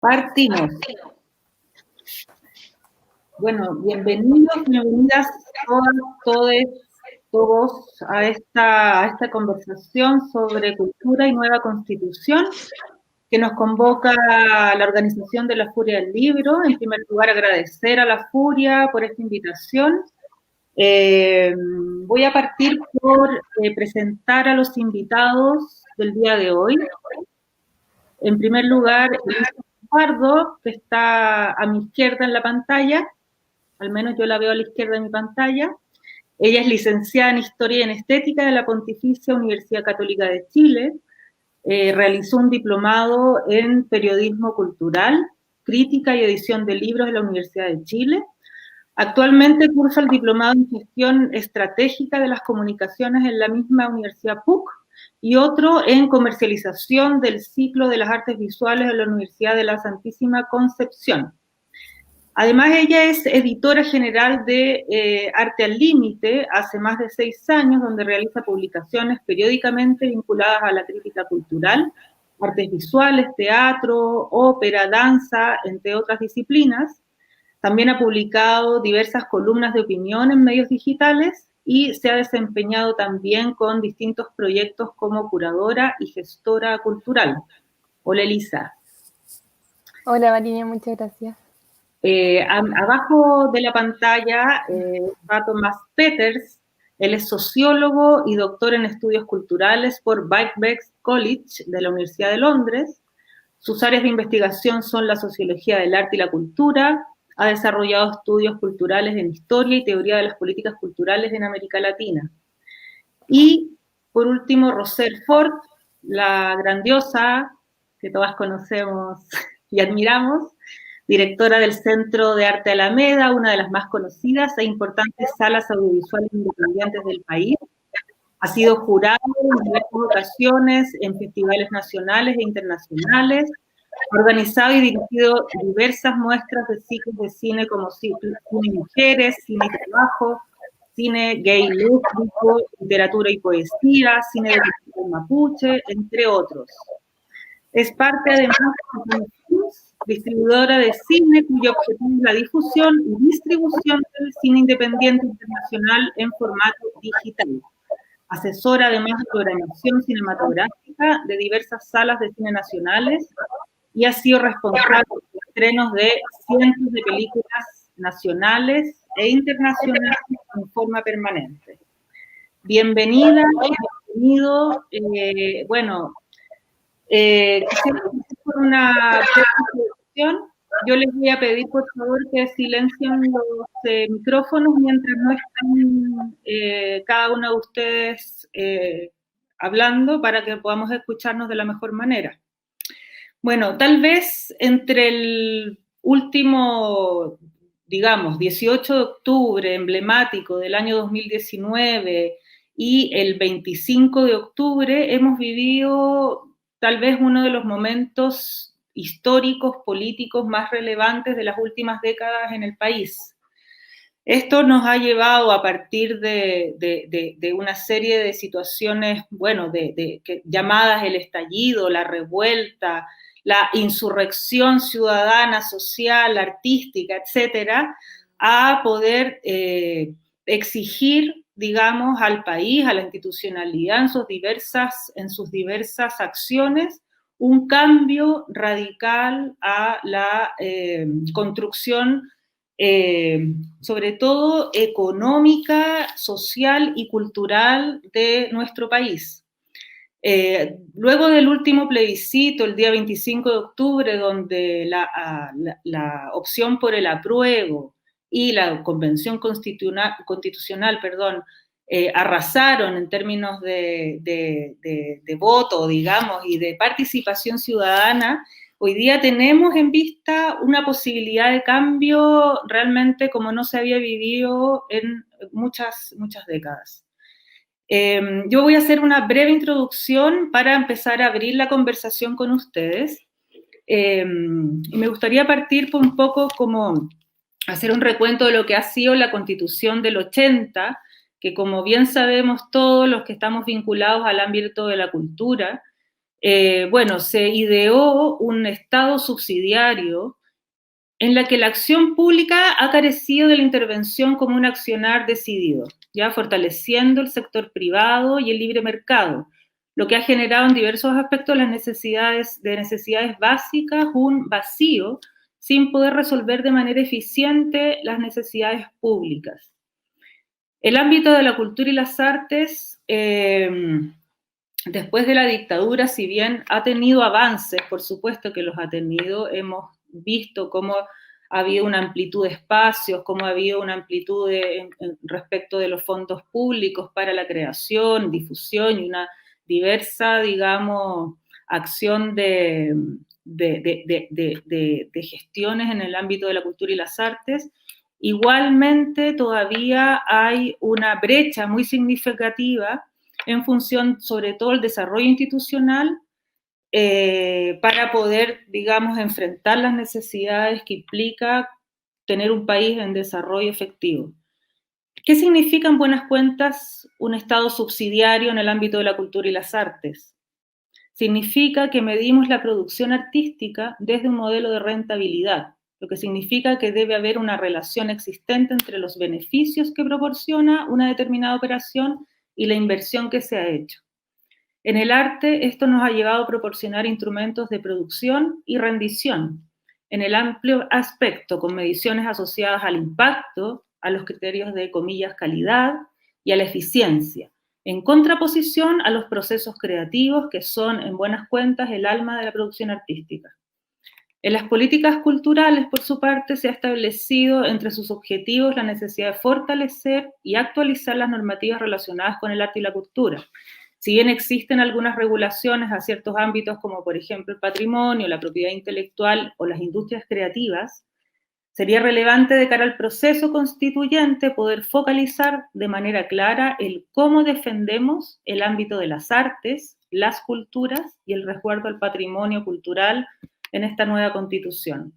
Partimos. Bueno, bienvenidos, bienvenidas todos a esta conversación sobre cultura y nueva constitución que nos convoca la organización de la Furia del Libro. En primer lugar, agradecer a la Furia por esta invitación. Voy a partir por presentar a los invitados del día de hoy. En primer lugar, Elisa Pardo, que está a mi izquierda en la pantalla, al menos yo la veo a la izquierda de mi pantalla. Ella es licenciada en Historia y en Estética de la Pontificia Universidad Católica de Chile. Realizó un diplomado en Periodismo Cultural, Crítica y Edición de Libros de la Universidad de Chile. Actualmente cursa el diplomado en Gestión Estratégica de las Comunicaciones en la misma Universidad PUC y otro en Comercialización del Ciclo de las Artes Visuales de la Universidad de la Santísima Concepción. Además, ella es editora general de Arte al Límite hace más de 6 años, donde realiza publicaciones periódicamente vinculadas a la crítica cultural, artes visuales, teatro, ópera, danza, entre otras disciplinas. También ha publicado diversas columnas de opinión en medios digitales y se ha desempeñado también con distintos proyectos como curadora y gestora cultural. Hola, Elisa. Hola, Mariña, muchas gracias. Abajo de la pantalla va Tomás Peters. Él es sociólogo y doctor en estudios culturales por Birkbeck College de la Universidad de Londres. Sus áreas de investigación son la sociología del arte y la cultura. Ha desarrollado estudios culturales en historia y teoría de las políticas culturales en América Latina. Y, por último, Roselle Ford, la grandiosa que todas conocemos y admiramos, directora del Centro de Arte Alameda, una de las más conocidas e importantes salas audiovisuales independientes del país. Ha sido jurado en diversas ocasiones en festivales nacionales e internacionales. Ha organizado y dirigido diversas muestras de ciclos de cine como Cine Mujeres, Cine y Trabajo, Cine Gay Lésbico, Literatura y Poesía, Cine de Mapuche, entre otros. Es parte, además, de distribuidora de cine, cuyo objetivo es la difusión y distribución del cine independiente internacional en formato digital. Asesora, además, de programación cinematográfica de diversas salas de cine nacionales y ha sido responsable de estrenos de cientos de películas nacionales e internacionales en forma permanente. Bienvenida, bienvenido. Quisiera empezar por una introducción. Yo les voy a pedir, por favor, que silencien los micrófonos mientras no están cada uno de ustedes hablando para que podamos escucharnos de la mejor manera. Bueno, tal vez entre el último, digamos, 18 de octubre, emblemático del año 2019, y el 25 de octubre, hemos vivido tal vez uno de los momentos históricos, políticos más relevantes de las últimas décadas en el país. Esto nos ha llevado a partir de una serie de situaciones, bueno, llamadas el estallido, la revuelta, la insurrección ciudadana, social, artística, etcétera, a poder exigir, digamos, al país, a la institucionalidad en sus diversas acciones, un cambio radical a la construcción sobre todo económica, social y cultural de nuestro país. Luego del último plebiscito, el día 25 de octubre, donde la opción por el apruebo y la Convención Constitucional, arrasaron en términos de voto, digamos, y de participación ciudadana, hoy día tenemos en vista una posibilidad de cambio realmente como no se había vivido en muchas décadas. Yo voy a hacer una breve introducción para empezar a abrir la conversación con ustedes. Y me gustaría partir por un poco como hacer un recuento de lo que ha sido la Constitución del 80, que como bien sabemos todos los que estamos vinculados al ámbito de la cultura, bueno, se ideó un Estado subsidiario en la que la acción pública ha carecido de la intervención como un accionar decidido, ya fortaleciendo el sector privado y el libre mercado, lo que ha generado en diversos aspectos las necesidades básicas, un vacío, sin poder resolver de manera eficiente las necesidades públicas. El ámbito de la cultura y las artes, después de la dictadura, si bien ha tenido avances, por supuesto que los ha tenido, hemos visto cómo ha habido una amplitud de espacios, cómo ha habido una amplitud respecto de los fondos públicos para la creación, difusión y una diversa, digamos, acción de gestiones en el ámbito de la cultura y las artes. Igualmente, todavía hay una brecha muy significativa en función, sobre todo, del desarrollo institucional para poder, digamos, enfrentar las necesidades que implica tener un país en desarrollo efectivo. ¿Qué significa, en buenas cuentas, un Estado subsidiario en el ámbito de la cultura y las artes? Significa que medimos la producción artística desde un modelo de rentabilidad, lo que significa que debe haber una relación existente entre los beneficios que proporciona una determinada operación y la inversión que se ha hecho. En el arte, esto nos ha llevado a proporcionar instrumentos de producción y rendición, en el amplio aspecto, con mediciones asociadas al impacto, a los criterios de, comillas, calidad y a la eficiencia, en contraposición a los procesos creativos que son, en buenas cuentas, el alma de la producción artística. En las políticas culturales, por su parte, se ha establecido entre sus objetivos la necesidad de fortalecer y actualizar las normativas relacionadas con el arte y la cultura. Si bien existen algunas regulaciones a ciertos ámbitos, como por ejemplo el patrimonio, la propiedad intelectual o las industrias creativas, sería relevante de cara al proceso constituyente poder focalizar de manera clara el cómo defendemos el ámbito de las artes, las culturas y el resguardo al patrimonio cultural en esta nueva constitución.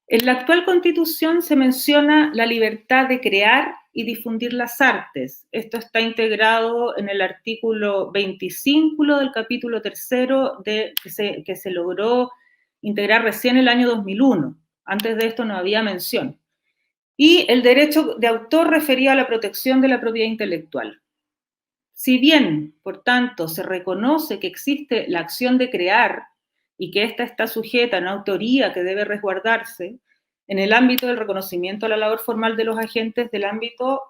En la actual constitución se menciona la libertad de crear y difundir las artes. Esto está integrado en el artículo 25 del capítulo 3 que se logró integrar recién el año 2001. Antes de esto no había mención. Y el derecho de autor refería a la protección de la propiedad intelectual. Si bien, por tanto, se reconoce que existe la acción de crear y que ésta está sujeta a una autoría que debe resguardarse, en el ámbito del reconocimiento a la labor formal de los agentes del ámbito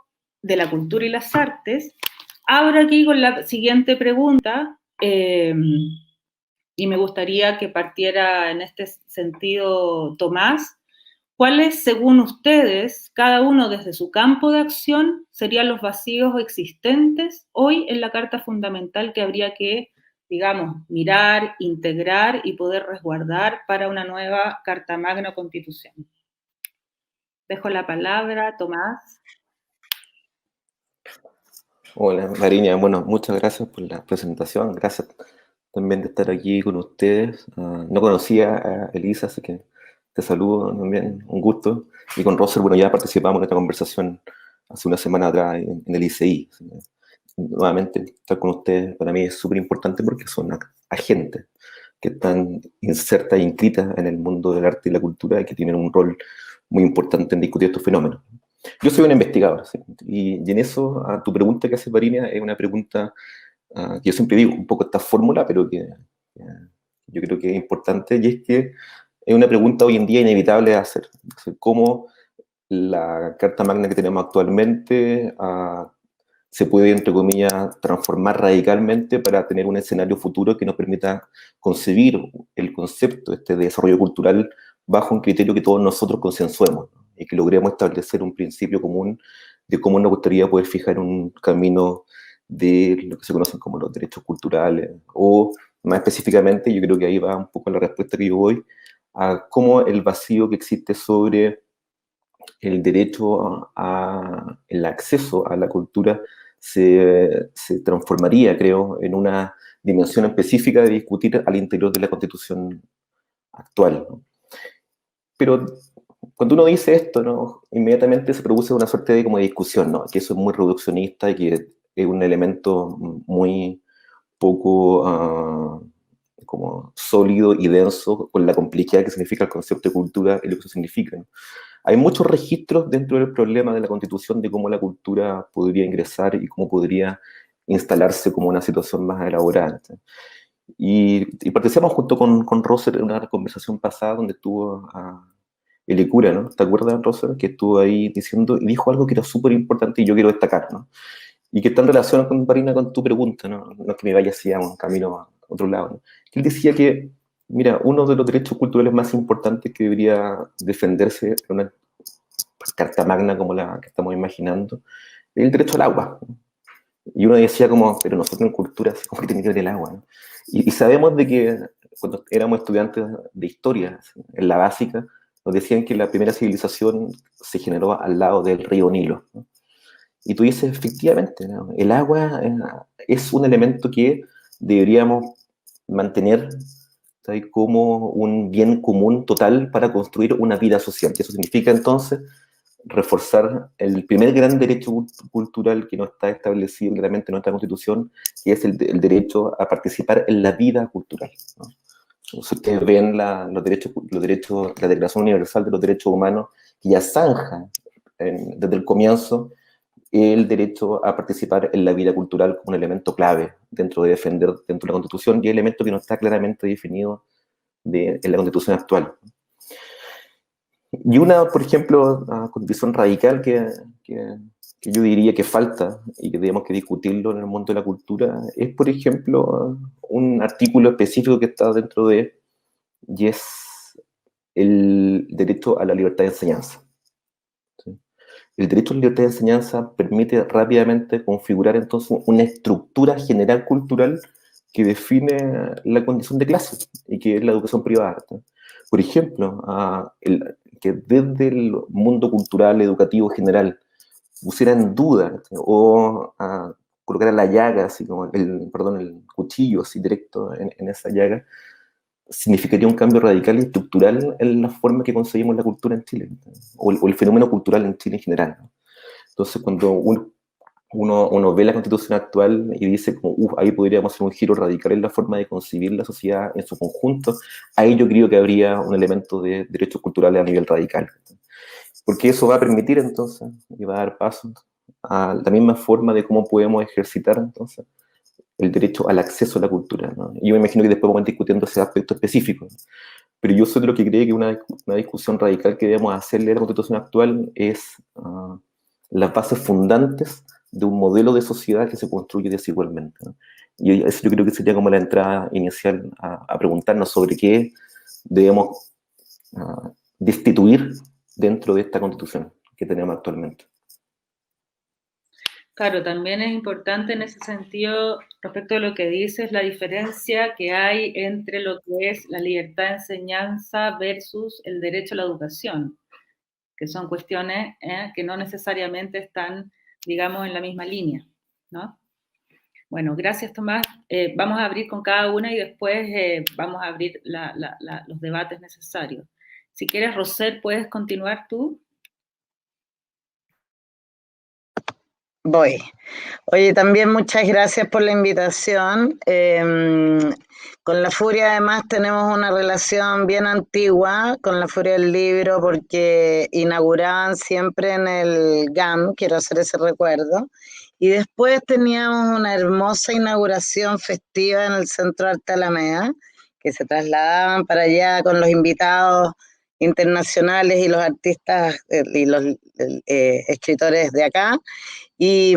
de la cultura y las artes, abro aquí con la siguiente pregunta, y me gustaría que partiera en este sentido Tomás. ¿Cuáles, según ustedes, cada uno desde su campo de acción, serían los vacíos existentes hoy en la Carta Fundamental que habría que, digamos, mirar, integrar y poder resguardar para una nueva Carta Magna o Constitución? Dejo la palabra, Tomás. Hola, Mariña. Bueno, muchas gracias por la presentación. Gracias también de estar aquí con ustedes. No conocía a Elisa, así que te saludo también, un gusto. Y con Roser, bueno, ya participamos en esta conversación hace una semana atrás en el ICI. Nuevamente, estar con ustedes para mí es súper importante porque son agentes que están insertas e inscritas en el mundo del arte y la cultura y que tienen un rol muy importante en discutir estos fenómenos. Yo soy un investigador, ¿sí? Y en eso, a tu pregunta que hace Mariña, es una pregunta que yo siempre digo, un poco esta fórmula, pero que yo creo que es importante, y es que es una pregunta hoy en día inevitable de hacer. ¿Cómo la Carta Magna que tenemos actualmente se puede, entre comillas, transformar radicalmente para tener un escenario futuro que nos permita concebir el concepto de desarrollo cultural bajo un criterio que todos nosotros consensuemos, ¿no? Y que logremos establecer un principio común de cómo nos gustaría poder fijar un camino de lo que se conocen como los derechos culturales, o más específicamente, yo creo que ahí va un poco la respuesta que yo voy, a cómo el vacío que existe sobre el derecho el acceso a la cultura se transformaría, creo, en una dimensión específica de discutir al interior de la Constitución actual, ¿no? Pero cuando uno dice esto, ¿no?, inmediatamente se produce una suerte de como discusión, ¿no?, que eso es muy reduccionista y que es un elemento muy poco como sólido y denso con la complejidad que significa el concepto de cultura y lo que eso significa, ¿no? Hay muchos registros dentro del problema de la Constitución de cómo la cultura podría ingresar y cómo podría instalarse como una situación más elaborada. Y participamos junto con Roser en una conversación pasada donde estuvo el Icura, ¿no? ¿Te acuerdas, Roser? Que estuvo ahí diciendo y dijo algo que era súper importante y yo quiero destacar, ¿no? Y que está en relación, con Marina, con tu pregunta, ¿no? No es que me vaya así a un camino a otro lado, ¿no? Él decía que, mira, uno de los derechos culturales más importantes que debería defenderse en una carta magna como la que estamos imaginando es el derecho al agua, ¿no? Y uno decía como, pero nosotros en cultura, ¿cómo que tiene que ver el agua, ¿no? Y sabemos de que cuando éramos estudiantes de historia, en la básica, nos decían que la primera civilización se generó al lado del río Nilo, ¿no? Y tú dices, efectivamente, ¿no? El agua es un elemento que deberíamos mantener, ¿sabes?, como un bien común total para construir una vida social. Y eso significa entonces reforzar el primer gran derecho cultural que no está establecido claramente en nuestra Constitución, que es el derecho a participar en la vida cultural, ¿no? Si ustedes ven los derechos, la Declaración Universal de los Derechos Humanos, que ya zanja desde el comienzo el derecho a participar en la vida cultural como un elemento clave dentro de defender dentro de la Constitución y el elemento que no está claramente definido en la Constitución actual. Y una, por ejemplo, condición radical que yo diría que falta y que tenemos que discutirlo en el mundo de la cultura es, por ejemplo, un artículo específico que está dentro de, y es el derecho a la libertad de enseñanza. ¿Sí? El derecho a la libertad de enseñanza permite rápidamente configurar entonces una estructura general cultural que define la condición de clase y que es la educación privada, ¿sí? Por ejemplo, que desde el mundo cultural, educativo general, pusiera en duda, ¿sí?, o colocara la llaga, así como el cuchillo así directo en esa llaga, significaría un cambio radical y estructural en la forma que concebimos la cultura en Chile, o el fenómeno cultural en Chile en general, ¿no? Entonces, cuando uno ve la Constitución actual y dice, como, ahí podríamos hacer un giro radical en la forma de concebir la sociedad en su conjunto, ahí yo creo que habría un elemento de derechos culturales a nivel radical. Porque eso va a permitir entonces, y va a dar paso a la misma forma de cómo podemos ejercitar entonces el derecho al acceso a la cultura, ¿no? Y yo me imagino que después vamos a ir discutiendo ese aspecto específico, ¿no? Pero yo soy de lo que cree que una discusión radical que debemos hacerle a la Constitución actual es las bases fundantes de un modelo de sociedad que se construye desigualmente, ¿no? Y eso yo creo que sería como la entrada inicial a preguntarnos sobre qué debemos destituir dentro de esta Constitución que tenemos actualmente. Claro, también es importante en ese sentido, respecto a lo que dices, la diferencia que hay entre lo que es la libertad de enseñanza versus el derecho a la educación, que son cuestiones que no necesariamente están, digamos, en la misma línea, ¿no? Bueno, gracias, Tomás. Vamos a abrir con cada una y después vamos a abrir los debates necesarios. Si quieres, Roser, ¿puedes continuar tú? Voy. Oye, también muchas gracias por la invitación. Con La Furia además tenemos una relación bien antigua con La Furia del Libro porque inauguraban siempre en el GAM, quiero hacer ese recuerdo, y después teníamos una hermosa inauguración festiva en el Centro de Arte Alameda, que se trasladaban para allá con los invitados internacionales y los artistas y los escritores de acá. Y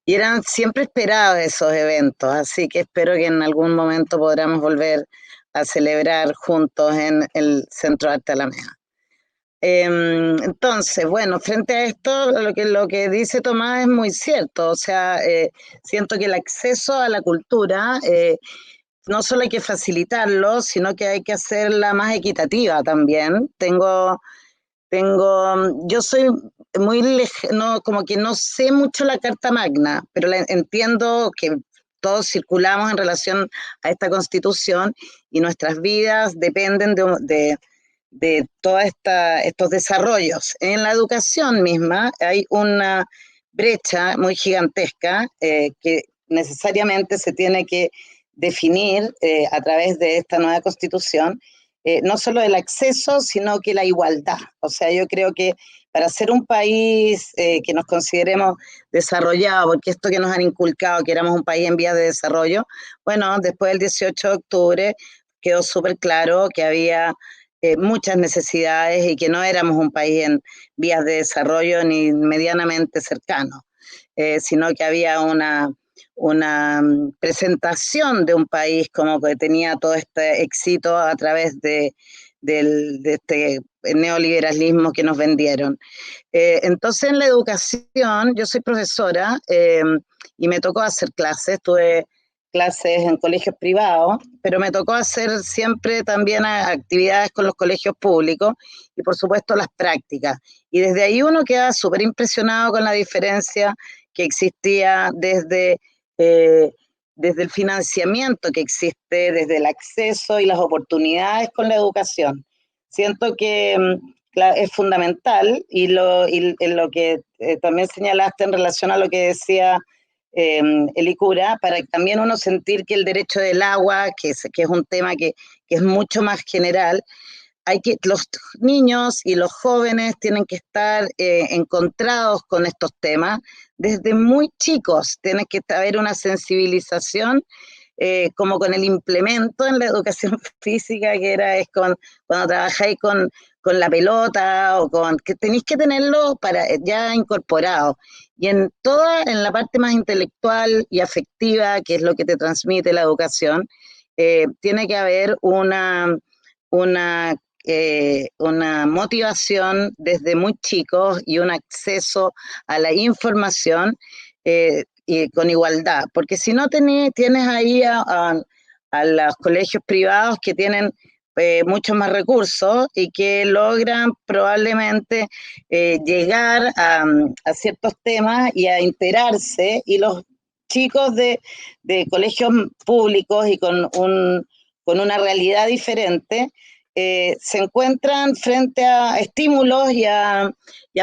eran siempre esperados esos eventos, así que espero que en algún momento podamos volver a celebrar juntos en el Centro de Arte Alameda. Entonces, bueno, frente a esto, lo que dice Tomás es muy cierto, o sea, siento que el acceso a la cultura no solo hay que facilitarlo, sino que hay que hacerla más equitativa también. Yo soy muy no, como que no sé mucho la Carta Magna, pero entiendo que todos circulamos en relación a esta Constitución y nuestras vidas dependen de todos estos desarrollos. En la educación misma hay una brecha muy gigantesca que necesariamente se tiene que definir a través de esta nueva constitución, no solo el acceso, sino que la igualdad. O sea, yo creo que para ser un país que nos consideremos desarrollado, porque esto que nos han inculcado, que éramos un país en vías de desarrollo, bueno, después del 18 de octubre quedó súper claro que había muchas necesidades y que no éramos un país en vías de desarrollo ni medianamente cercano, sino que había una presentación de un país como que tenía todo este éxito a través de este neoliberalismo que nos vendieron. Entonces, en la educación, yo soy profesora y me tocó hacer clases, tuve clases en colegios privados, pero me tocó hacer siempre también actividades con los colegios públicos y por supuesto las prácticas. Y desde ahí uno queda súper impresionado con la diferencia que existía desde el financiamiento que existe, desde el acceso y las oportunidades con la educación. Siento que es fundamental y en lo que también señalaste en relación a lo que decía el ICURA, para también uno sentir que el derecho del agua, que es un tema que es mucho más general, los niños y los jóvenes tienen que estar encontrados con estos temas desde muy chicos. Tiene que haber una sensibilización como con el implemento en la educación física, que es cuando trabajáis con la pelota o que tenéis que tenerlo ya incorporado. Y en la parte más intelectual y afectiva, que es lo que te transmite la educación, tiene que haber una motivación desde muy chicos y un acceso a la información y con igualdad, porque si no tienes ahí a los colegios privados que tienen muchos más recursos y que logran probablemente llegar a ciertos temas y a enterarse, y los chicos de colegios públicos y con una realidad diferente se encuentran frente a estímulos y a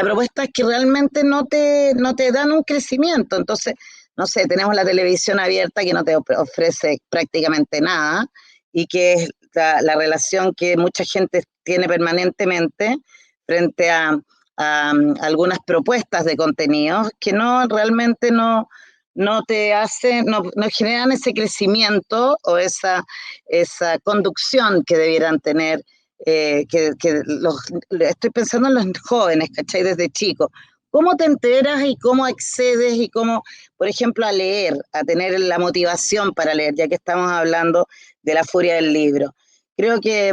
propuestas que realmente no te dan un crecimiento. Entonces, no sé, tenemos la televisión abierta que no te ofrece prácticamente nada y que es la relación que mucha gente tiene permanentemente frente a algunas propuestas de contenidos que realmente no generan ese crecimiento o esa conducción que debieran tener, estoy pensando en los jóvenes, ¿cachai? Desde chicos. ¿Cómo te enteras y cómo accedes y cómo, por ejemplo, a leer, a tener la motivación para leer, ya que estamos hablando de la furia del libro? Creo que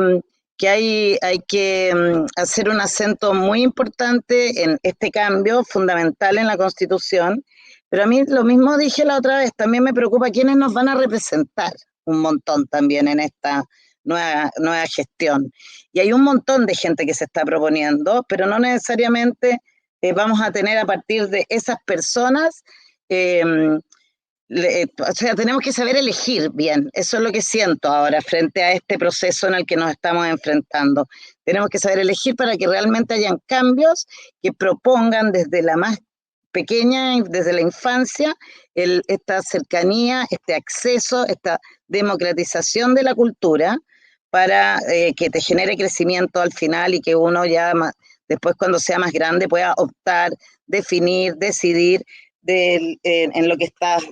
hay que hacer un acento muy importante en este cambio fundamental en la Constitución. Pero a mí, lo mismo dije la otra vez, también me preocupa quiénes nos van a representar un montón también en esta nueva gestión. Y hay un montón de gente que se está proponiendo, pero no necesariamente vamos a tener a partir de esas personas, o sea, tenemos que saber elegir bien. Eso es lo que siento ahora frente a este proceso en el que nos estamos enfrentando. Tenemos que saber elegir para que realmente hayan cambios que propongan desde la más pequeña, desde la infancia, esta cercanía, este acceso, esta democratización de la cultura para que te genere crecimiento al final y que uno ya después, cuando sea más grande, pueda optar, definir, decidir en lo que estás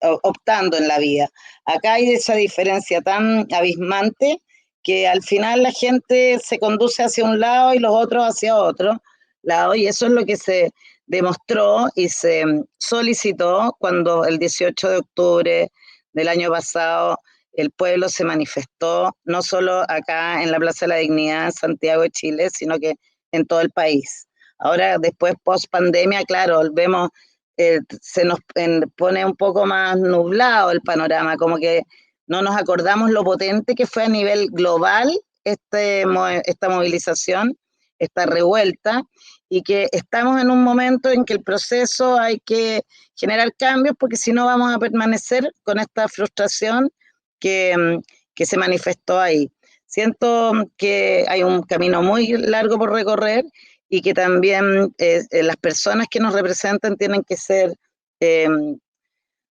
optando en la vida. Acá hay esa diferencia tan abismante que al final la gente se conduce hacia un lado y los otros hacia otro lado, y eso es lo que se demostró y se solicitó cuando el 18 de octubre del año pasado el pueblo se manifestó, no solo acá en la Plaza de la Dignidad en Santiago de Chile, sino que en todo el país. Ahora, después, post pandemia, claro, vemos, se nos pone un poco más nublado el panorama, como que no nos acordamos lo potente que fue a nivel global esta movilización, esta revuelta, y que estamos en un momento en que el proceso hay que generar cambios, porque si no vamos a permanecer con esta frustración que se manifestó ahí. Siento que hay un camino muy largo por recorrer y que también las personas que nos representan tienen que ser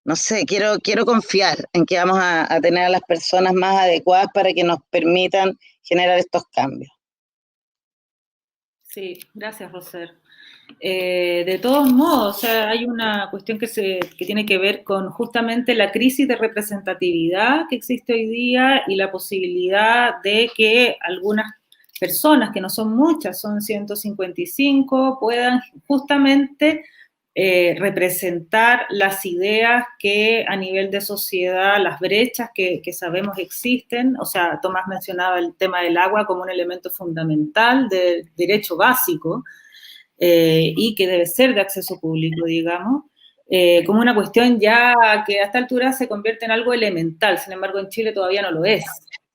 no sé, quiero confiar en que vamos a tener a las personas más adecuadas para que nos permitan generar estos cambios. Sí, gracias, Roser. De todos modos, o sea, hay una cuestión que tiene que ver con justamente la crisis de representatividad que existe hoy día y la posibilidad de que algunas personas, que no son muchas, son 155, puedan justamente representar las ideas que a nivel de sociedad, las brechas que sabemos existen. O sea, Tomás mencionaba el tema del agua como un elemento fundamental del derecho básico, y que debe ser de acceso público, digamos, como una cuestión ya que a esta altura se convierte en algo elemental. Sin embargo, en Chile todavía no lo es,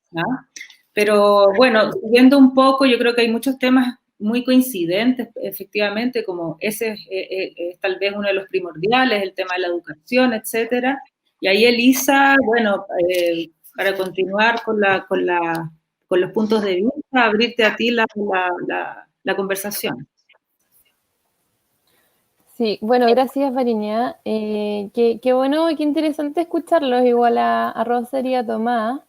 ¿no? Pero bueno, siguiendo un poco, yo creo que hay muchos temas muy coincidentes, efectivamente, como ese es tal vez uno de los primordiales, el tema de la educación, etcétera. Y ahí, Elisa, bueno, para continuar con los puntos de vista, abrirte a ti la conversación. Sí, bueno, gracias, Variña. Qué bueno y qué interesante escucharlos, igual a Roser y a Tomás.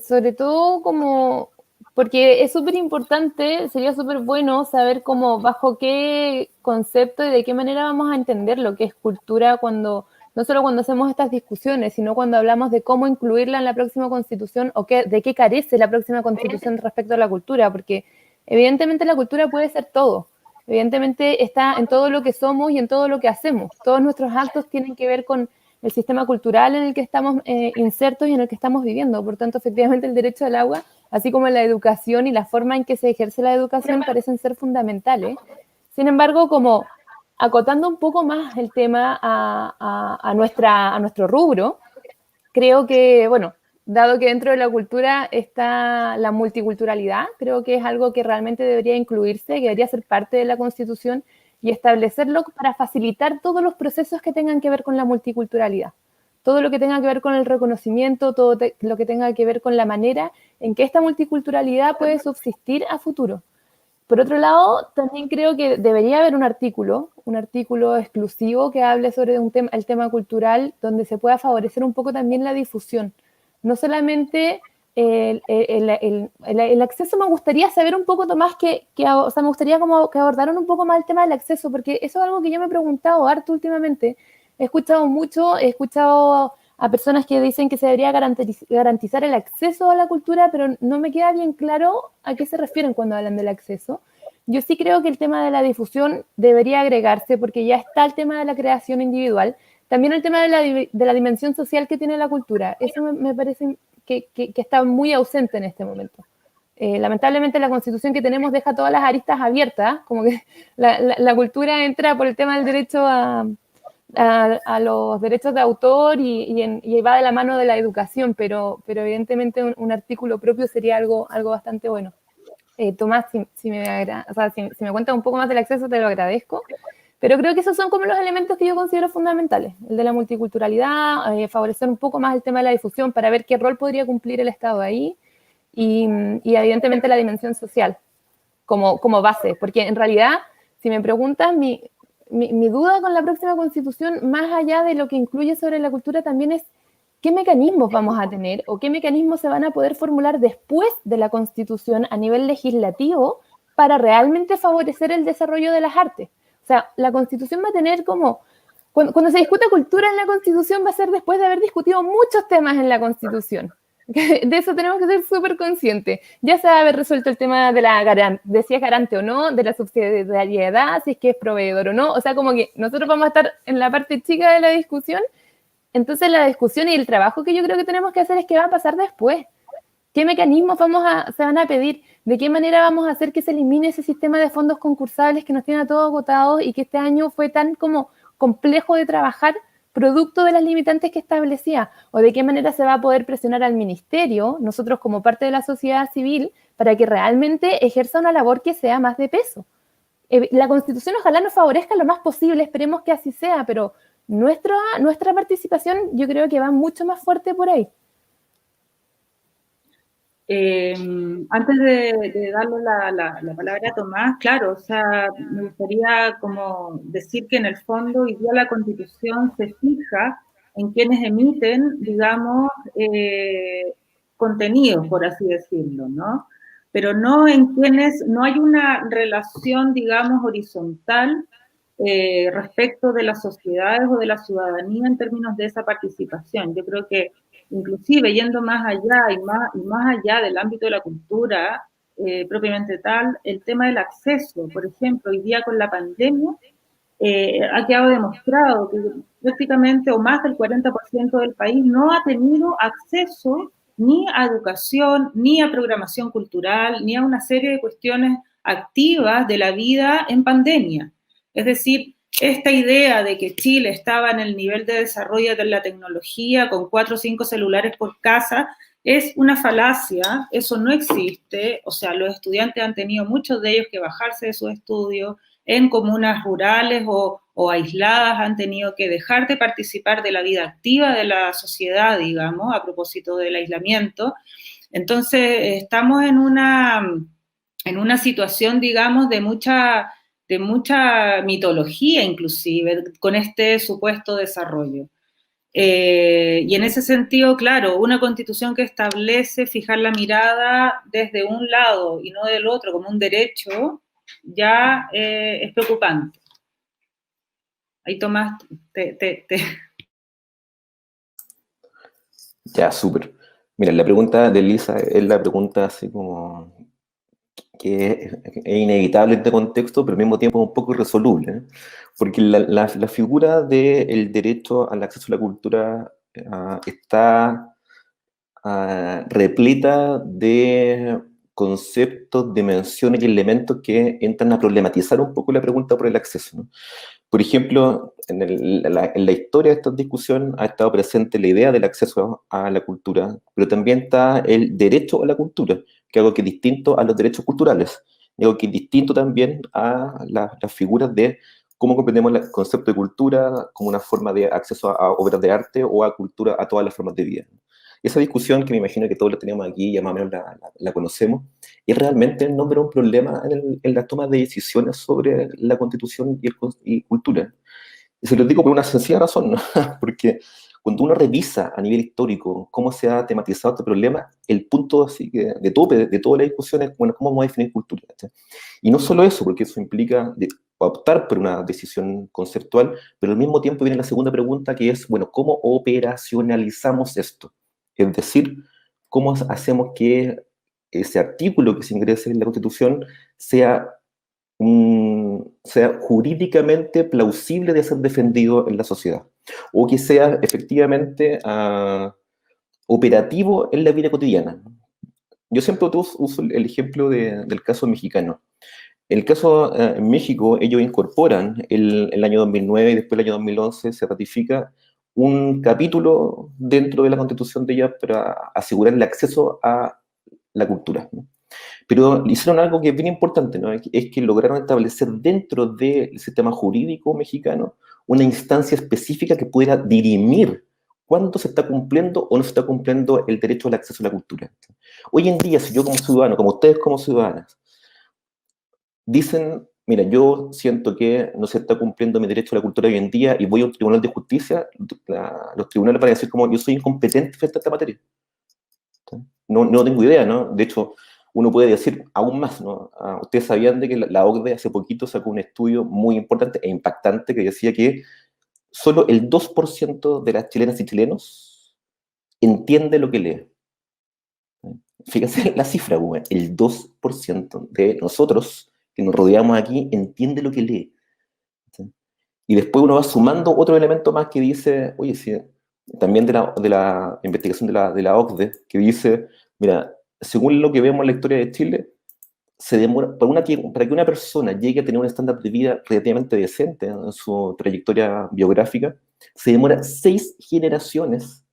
Sobre todo como, porque es súper importante, sería súper bueno saber cómo, bajo qué concepto y de qué manera vamos a entender lo que es cultura cuando, no solo cuando hacemos estas discusiones, sino cuando hablamos de cómo incluirla en la próxima constitución o de qué carece la próxima constitución respecto a la cultura, porque evidentemente la cultura puede ser todo. Evidentemente está en todo lo que somos y en todo lo que hacemos. Todos nuestros actos tienen que ver con el sistema cultural en el que estamos insertos y en el que estamos viviendo. Por tanto, efectivamente, el derecho al agua, así como la educación y la forma en que se ejerce la educación, parecen ser fundamentales. Sin embargo, como acotando un poco más el tema a nuestro rubro, creo que, bueno, dado que dentro de la cultura está la multiculturalidad, creo que es algo que realmente debería incluirse, que debería ser parte de la Constitución y establecerlo para facilitar todos los procesos que tengan que ver con la multiculturalidad. Todo lo que tenga que ver con el reconocimiento, todo lo que tenga que ver con la manera en que esta multiculturalidad puede subsistir a futuro. Por otro lado, también creo que debería haber un artículo exclusivo que hable sobre el tema cultural, donde se pueda favorecer un poco también la difusión. No solamente el acceso, me gustaría saber un poco más o sea, me gustaría como que abordaran un poco más el tema del acceso, porque eso es algo que yo me he preguntado harto últimamente. He escuchado a personas que dicen que se debería garantizar el acceso a la cultura, pero no me queda bien claro a qué se refieren cuando hablan del acceso. Yo sí creo que el tema de la difusión debería agregarse porque ya está el tema de la creación individual, también el tema de la dimensión social que tiene la cultura. Eso me parece que está muy ausente en este momento. Lamentablemente la constitución que tenemos deja todas las aristas abiertas, como que la cultura entra por el tema del derecho a los derechos de autor y va de la mano de la educación, pero evidentemente un artículo propio sería algo bastante bueno. Tomás, si me cuentas un poco más del acceso, te lo agradezco. Pero creo que esos son como los elementos que yo considero fundamentales. El de la multiculturalidad, favorecer un poco más el tema de la difusión para ver qué rol podría cumplir el Estado ahí y evidentemente la dimensión social como base. Porque en realidad, si me preguntas, mi duda con la próxima constitución, más allá de lo que incluye sobre la cultura, también es qué mecanismos vamos a tener o qué mecanismos se van a poder formular después de la constitución a nivel legislativo para realmente favorecer el desarrollo de las artes. O sea, la constitución va a tener como, cuando se discuta cultura en la constitución va a ser después de haber discutido muchos temas en la constitución. De eso tenemos que ser súper conscientes. Ya se va a haber resuelto el tema de si es garante o no, de la subsidiariedad, si es que es proveedor o no. O sea, como que nosotros vamos a estar en la parte chica de la discusión. Entonces la discusión y el trabajo que yo creo que tenemos que hacer es qué va a pasar después. ¿Qué mecanismos se van a pedir? ¿De qué manera vamos a hacer que se elimine ese sistema de fondos concursables que nos tiene a todos agotados y que este año fue tan como complejo de trabajar producto de las limitantes que establecía? ¿O de qué manera se va a poder presionar al ministerio, nosotros como parte de la sociedad civil, para que realmente ejerza una labor que sea más de peso? La Constitución ojalá nos favorezca lo más posible, esperemos que así sea, pero nuestra participación yo creo que va mucho más fuerte por ahí. Antes de darle la palabra a Tomás, claro, o sea, me gustaría como decir que en el fondo hoy día la Constitución se fija en quienes emiten, digamos, contenidos, por así decirlo, ¿no? Pero no en quienes, no hay una relación, digamos, horizontal respecto de las sociedades o de la ciudadanía en términos de esa participación. Yo creo que inclusive yendo más allá y más allá del ámbito de la cultura propiamente tal, el tema del acceso, por ejemplo, hoy día con la pandemia, ha quedado demostrado que prácticamente o más del 40% del país no ha tenido acceso ni a educación, ni a programación cultural, ni a una serie de cuestiones activas de la vida en pandemia. Es decir, esta idea de que Chile estaba en el nivel de desarrollo de la tecnología con 4 o 5 celulares por casa es una falacia, eso no existe, o sea, los estudiantes han tenido muchos de ellos que bajarse de sus estudios, en comunas rurales o aisladas han tenido que dejar de participar de la vida activa de la sociedad, digamos, a propósito del aislamiento. Entonces, estamos en una situación, digamos, de mucha mitología inclusive, con este supuesto desarrollo. Y en ese sentido, claro, una constitución que establece fijar la mirada desde un lado y no del otro como un derecho, ya es preocupante. Ahí Tomás, Ya, súper. Mira, la pregunta de Elisa es la pregunta así como que es inevitable en este contexto, pero al mismo tiempo es un poco irresoluble, ¿eh? Porque la figura del derecho al acceso a la cultura está repleta de conceptos, dimensiones y elementos que entran a problematizar un poco la pregunta por el acceso, ¿no? Por ejemplo, en la historia de esta discusión ha estado presente la idea del acceso a la cultura, pero también está el derecho a la cultura, que es algo que es distinto a los derechos culturales, y algo que es distinto también a las figuras de cómo comprendemos el concepto de cultura como una forma de acceso a obras de arte o a cultura, a todas las formas de vida. Esa discusión, que me imagino que todos la tenemos aquí, ya más o menos la conocemos, es realmente el nombre de un problema en la toma de decisiones sobre la Constitución y cultura. Y se lo digo por una sencilla razón, ¿no? Porque cuando uno revisa a nivel histórico cómo se ha tematizado este problema, el punto así que de tope de toda la discusión es, bueno, ¿cómo vamos a definir cultura? ¿Sí? Y no solo eso, porque eso implica optar por una decisión conceptual, pero al mismo tiempo viene la segunda pregunta, que es, bueno, ¿cómo operacionalizamos esto? Es decir, ¿cómo hacemos que ese artículo que se ingrese en la Constitución sea jurídicamente plausible de ser defendido en la sociedad, o que sea efectivamente operativo en la vida cotidiana? Yo siempre uso el ejemplo del caso mexicano. En el caso en México, ellos incorporan el año 2009 y después el año 2011 se ratifica un capítulo dentro de la Constitución de ellas para asegurar el acceso a la cultura, ¿no? Pero hicieron algo que es bien importante, ¿no? Es que lograron establecer dentro del sistema jurídico mexicano una instancia específica que pudiera dirimir cuándo se está cumpliendo o no se está cumpliendo el derecho al acceso a la cultura. Hoy en día, si yo como ciudadano, como ustedes como ciudadanas, dicen, mira, yo siento que no se está cumpliendo mi derecho a la cultura hoy en día y voy a un tribunal de justicia, los tribunales van a decir como yo soy incompetente frente a esta materia. No tengo idea, ¿no? De hecho, uno puede decir aún más, ¿no? Ustedes sabían de que la OCDE hace poquito sacó un estudio muy importante e impactante que decía que solo el 2% de las chilenas y chilenos entiende lo que lee. Fíjense la cifra, güey. El 2% de nosotros que nos rodeamos aquí entiende lo que lee. ¿Sí? Y después uno va sumando otro elemento más que dice, oye, sí, también de la investigación de la OCDE, que dice, mira, según lo que vemos en la historia de Chile, se demora, para que una persona llegue a tener un estándar de vida relativamente decente en su trayectoria biográfica, se demora 6 generaciones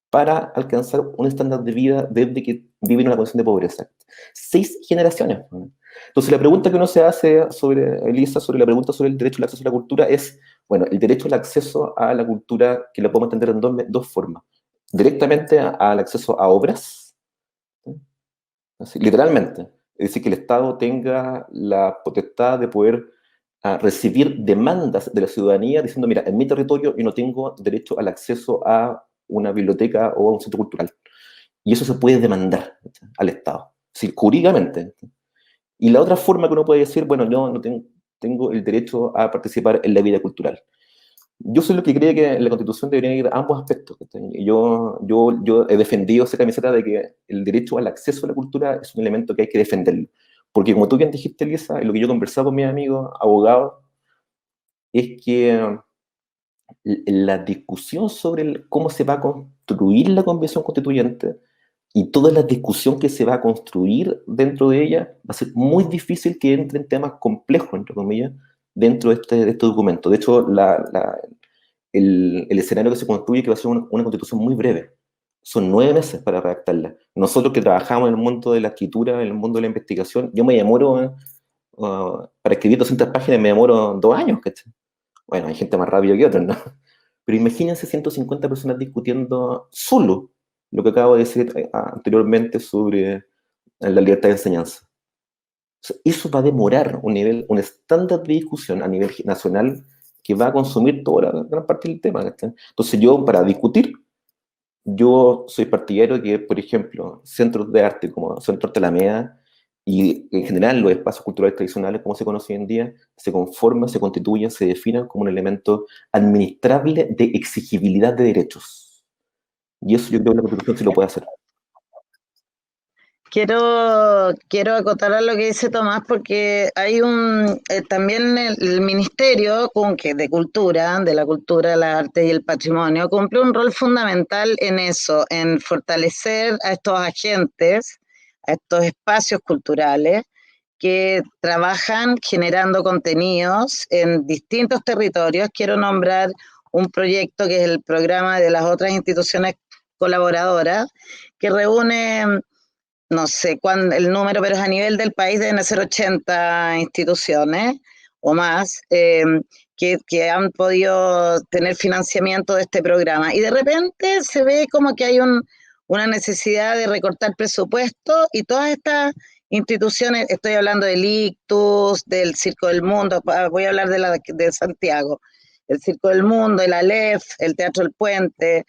para alcanzar un estándar de vida desde que vive en una condición de pobreza. 6 generaciones. Entonces, la pregunta que uno se hace sobre, Elisa, sobre la pregunta sobre el derecho al acceso a la cultura es, bueno, el derecho al acceso a la cultura, que lo podemos entender en dos formas. Directamente al acceso a obras, ¿sí? Así, literalmente. Es decir, que el Estado tenga la potestad de poder a recibir demandas de la ciudadanía diciendo, mira, en mi territorio yo no tengo derecho al acceso a una biblioteca o a un centro cultural. Y eso se puede demandar al Estado, sí, jurídicamente. Y la otra forma que uno puede decir, bueno, yo no tengo el derecho a participar en la vida cultural. Yo soy lo que cree que en la Constitución deberían ir ambos aspectos. Yo he defendido esa camiseta de que el derecho al acceso a la cultura es un elemento que hay que defenderlo. Porque como tú bien dijiste, Elisa, y lo que yo he conversado con mis amigos abogados, es que la discusión sobre cómo se va a construir la convención constituyente y toda la discusión que se va a construir dentro de ella, va a ser muy difícil que entren temas complejos, entre comillas, dentro de este documento. De hecho, el escenario que se construye que va a ser una constitución muy breve. Son 9 meses para redactarla. Nosotros que trabajamos en el mundo de la escritura, en el mundo de la investigación, yo me demoro, para escribir 200 páginas me demoro 2 años, ¿cachai? Bueno, hay gente más rápido que otros, ¿no? Pero imagínense 150 personas discutiendo solo lo que acabo de decir anteriormente sobre la libertad de enseñanza. O sea, eso va a demorar un estándar de discusión a nivel nacional que va a consumir toda la gran parte del tema. ¿Cachai? Entonces yo, para discutir, yo soy partidario de que, por ejemplo, centros de arte como Centro Arte Alameda y en general los espacios culturales tradicionales, como se conoce hoy en día, se conforman, se constituyen, se definan como un elemento administrable de exigibilidad de derechos. Y eso yo creo que la Constitución sí lo puede hacer. Quiero acotar a lo que dice Tomás porque hay también el Ministerio de Cultura, de la Cultura, las Artes y el Patrimonio, cumple un rol fundamental en eso, en fortalecer a estos agentes, a estos espacios culturales que trabajan generando contenidos en distintos territorios. Quiero nombrar un proyecto que es el programa de las otras instituciones colaboradoras, que reúne, no sé cuál el número, pero es a nivel del país, deben ser 80 instituciones o más, que han podido tener financiamiento de este programa. Y de repente se ve como que hay una necesidad de recortar presupuesto y todas estas instituciones, estoy hablando del Ictus, del Circo del Mundo, voy a hablar de Santiago, el Circo del Mundo, el Aleph, el Teatro del Puente,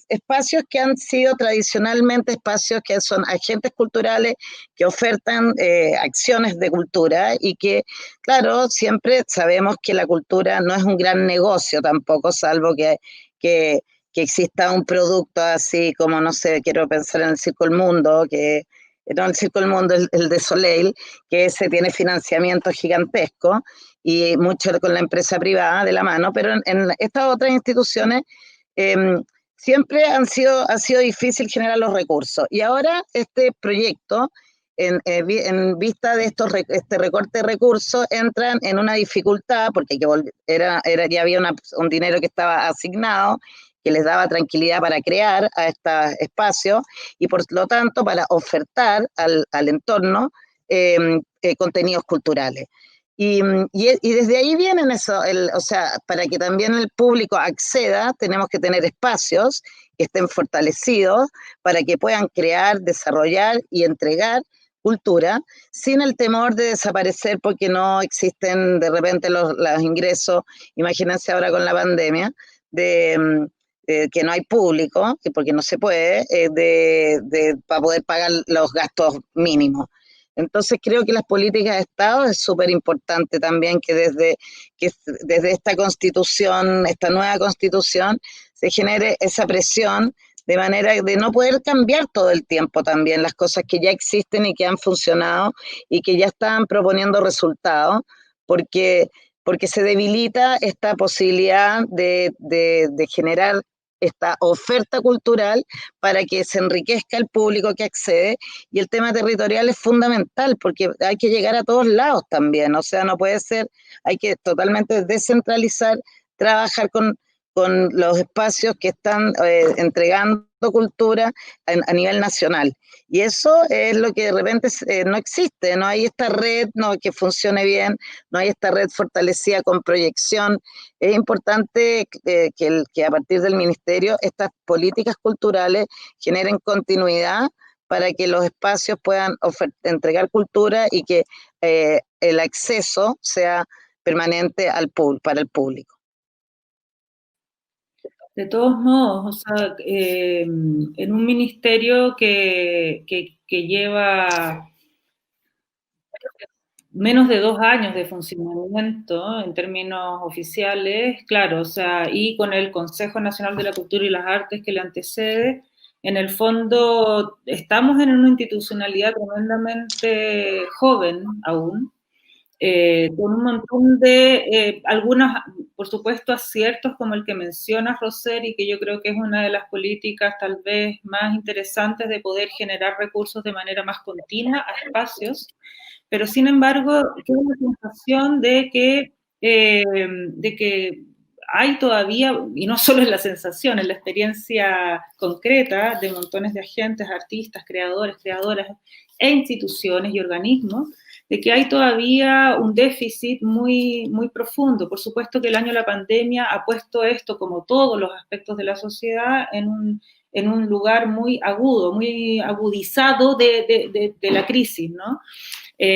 espacios que han sido tradicionalmente espacios que son agentes culturales que ofertan acciones de cultura y que, claro, siempre sabemos que la cultura no es un gran negocio tampoco, salvo que exista un producto así como, no sé, quiero pensar en el Circo del Mundo, no, el Circo del Mundo, el de Soleil, que ese tiene financiamiento gigantesco y mucho con la empresa privada de la mano, pero en estas otras instituciones siempre ha sido difícil generar los recursos. Y ahora este proyecto, en vista de este recorte de recursos, entran en una dificultad, porque ya había un dinero que estaba asignado, que les daba tranquilidad para crear a estos espacios y por lo tanto para ofertar al entorno contenidos culturales. Y desde ahí vienen eso, o sea, para que también el público acceda, tenemos que tener espacios que estén fortalecidos para que puedan crear, desarrollar y entregar cultura sin el temor de desaparecer porque no existen de repente los ingresos. Imagínense ahora con la pandemia, que no hay público, porque no se puede, para poder pagar los gastos mínimos. Entonces creo que las políticas de Estado es súper importante también que desde esta constitución, esta nueva constitución, se genere esa presión de manera de no poder cambiar todo el tiempo también las cosas que ya existen y que han funcionado y que ya están proponiendo resultados, porque se debilita esta posibilidad de generar esta oferta cultural para que se enriquezca el público que accede, y el tema territorial es fundamental porque hay que llegar a todos lados también, o sea, no puede ser, hay que totalmente descentralizar, trabajar con los espacios que están entregando cultura a nivel nacional. Y eso es lo que de repente no existe, no hay esta red que funcione bien, no hay esta red fortalecida con proyección. Es importante que a partir del ministerio estas políticas culturales generen continuidad para que los espacios puedan entregar cultura y que el acceso sea permanente para el público. De todos modos, o sea, en un ministerio que lleva menos de 2 años de funcionamiento en términos oficiales, claro, o sea, y con el Consejo Nacional de la Cultura y las Artes que le antecede, en el fondo estamos en una institucionalidad tremendamente joven aún, con un montón de algunos, por supuesto, aciertos como el que menciona Roser y que yo creo que es una de las políticas tal vez más interesantes de poder generar recursos de manera más continua a espacios, pero sin embargo, tengo la sensación de que hay todavía, y no solo es la sensación, es la experiencia concreta de montones de agentes, artistas, creadores, creadoras e instituciones y organismos, de que hay todavía un déficit muy, muy profundo. Por supuesto que el año de la pandemia ha puesto esto, como todos los aspectos de la sociedad, en un lugar muy agudo, muy agudizado de la crisis, ¿no?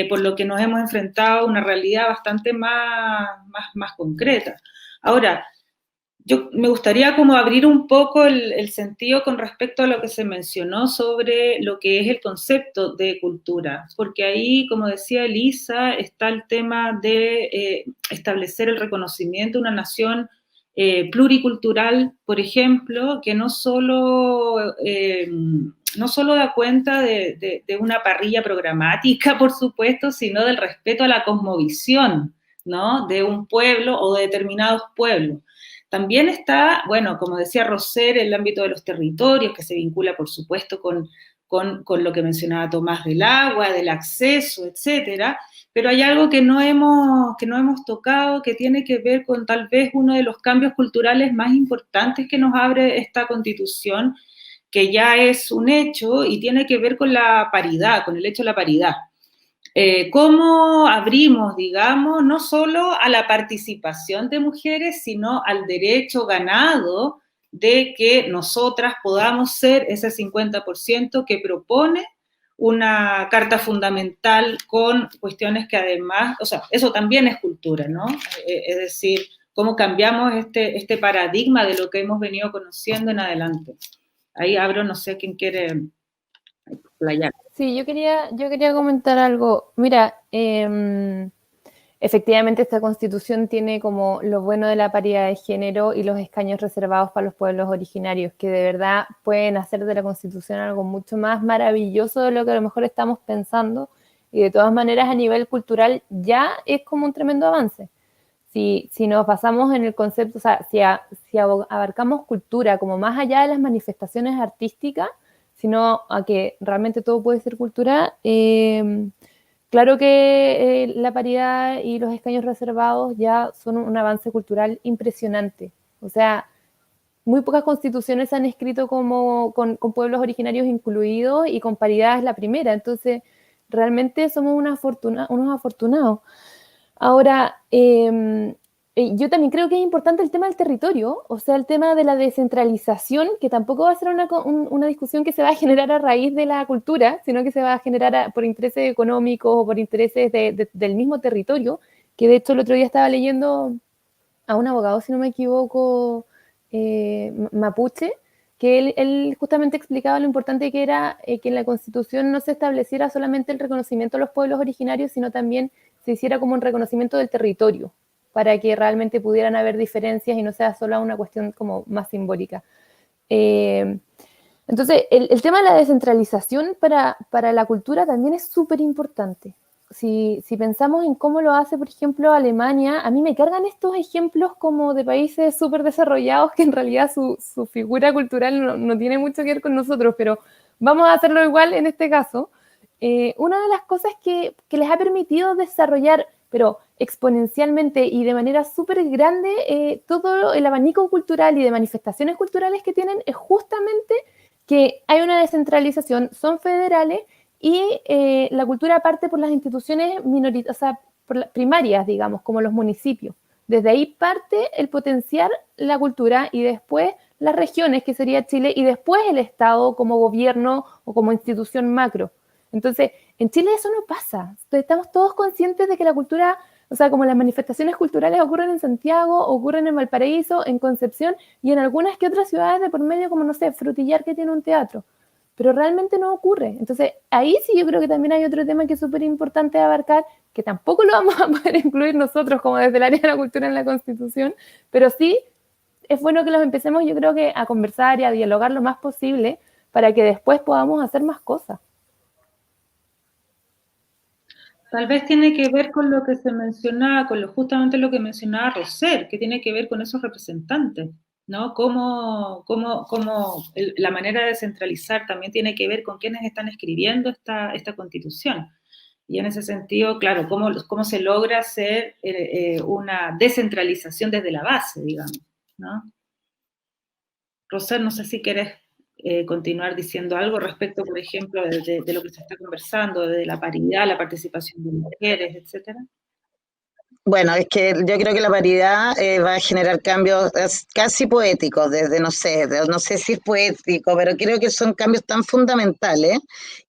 Por lo que nos hemos enfrentado a una realidad bastante más concreta. Ahora, yo me gustaría como abrir un poco el sentido con respecto a lo que se mencionó sobre lo que es el concepto de cultura, porque ahí, como decía Elisa, está el tema de establecer el reconocimiento de una nación pluricultural, por ejemplo, que no solo da cuenta de una parrilla programática, por supuesto, sino del respeto a la cosmovisión, ¿no? De un pueblo o de determinados pueblos. También está, bueno, como decía Roser, el ámbito de los territorios, que se vincula, por supuesto, con lo que mencionaba Tomás del agua, del acceso, etcétera, pero hay algo que no hemos tocado, que tiene que ver con tal vez uno de los cambios culturales más importantes que nos abre esta Constitución, que ya es un hecho y tiene que ver con la paridad, con el hecho de la paridad. ¿Cómo abrimos, digamos, no solo a la participación de mujeres, sino al derecho ganado de que nosotras podamos ser ese 50% que propone una carta fundamental con cuestiones que además, o sea, eso también es cultura, ¿no? Es decir, cómo cambiamos este paradigma de lo que hemos venido conociendo en adelante. Ahí abro, no sé quién quiere playar. Sí, yo quería comentar algo. Mira, efectivamente esta Constitución tiene como lo bueno de la paridad de género y los escaños reservados para los pueblos originarios, que de verdad pueden hacer de la Constitución algo mucho más maravilloso de lo que a lo mejor estamos pensando, y de todas maneras a nivel cultural ya es como un tremendo avance. Si nos basamos en el concepto, o sea, si abarcamos cultura como más allá de las manifestaciones artísticas, sino a que realmente todo puede ser cultura, claro que la paridad y los escaños reservados ya son un avance cultural impresionante. O sea, muy pocas constituciones se han escrito como con pueblos originarios incluidos, y con paridad es la primera. Entonces, realmente somos unos afortunados. Ahora, yo también creo que es importante el tema del territorio, o sea, el tema de la descentralización, que tampoco va a ser una discusión que se va a generar a raíz de la cultura, sino que se va a generar por intereses económicos o por intereses del mismo territorio, que de hecho el otro día estaba leyendo a un abogado, si no me equivoco, mapuche, que él justamente explicaba lo importante que era que en la Constitución no se estableciera solamente el reconocimiento a los pueblos originarios, sino también se hiciera como un reconocimiento del territorio, para que realmente pudieran haber diferencias y no sea solo una cuestión como más simbólica. Entonces, el tema de la descentralización para la cultura también es súper importante. Si pensamos en cómo lo hace, por ejemplo, Alemania, a mí me cargan estos ejemplos como de países súper desarrollados que en realidad su figura cultural no tiene mucho que ver con nosotros, pero vamos a hacerlo igual en este caso. Una de las cosas que les ha permitido desarrollar, pero exponencialmente y de manera súper grande, todo el abanico cultural y de manifestaciones culturales que tienen, es justamente que hay una descentralización, son federales, y la cultura parte por las instituciones o sea, primarias, digamos, como los municipios. Desde ahí parte el potenciar la cultura, y después las regiones, que sería Chile, y después el Estado como gobierno o como institución macro. Entonces, en Chile eso no pasa. Estamos todos conscientes de que la cultura O sea, como las manifestaciones culturales ocurren en Santiago, ocurren en Valparaíso, en Concepción y en algunas que otras ciudades de por medio, como no sé, Frutillar, que tiene un teatro. Pero realmente no ocurre. Entonces, ahí sí yo creo que también hay otro tema que es súper importante abarcar, que tampoco lo vamos a poder incluir nosotros como desde el área de la cultura en la Constitución, pero sí es bueno que los empecemos, yo creo que a conversar y a dialogar lo más posible para que después podamos hacer más cosas. Tal vez tiene que ver con lo que se mencionaba, justamente lo que mencionaba Roser, que tiene que ver con esos representantes, ¿no? La manera de descentralizar también tiene que ver con quienes están escribiendo esta Constitución. Y en ese sentido, claro, cómo se logra hacer una descentralización desde la base, digamos, ¿no? Roser, no sé si quieres continuar diciendo algo respecto, por ejemplo, de lo que se está conversando, de la paridad, la participación de mujeres, etcétera. Bueno, es que yo creo que la paridad va a generar cambios casi poéticos, desde, no sé, no sé si es poético, pero creo que son cambios tan fundamentales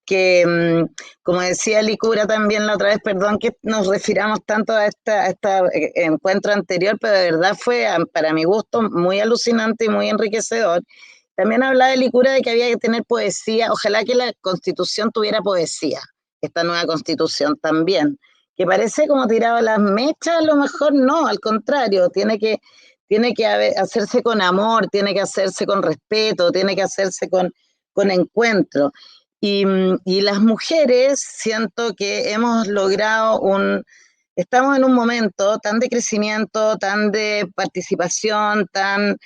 que, como decía Licura también la otra vez, perdón que nos refiramos tanto a este encuentro anterior, pero de verdad fue, para mi gusto, muy alucinante y muy enriquecedor. También hablaba de Licura de que había que tener poesía, ojalá que la Constitución tuviera poesía, esta nueva Constitución también, que parece como tirado a las mechas, a lo mejor no, al contrario, tiene que hacerse con amor, tiene que hacerse con respeto, tiene que hacerse con encuentro. Y las mujeres siento que hemos logrado estamos en un momento tan de crecimiento, tan de participación, tan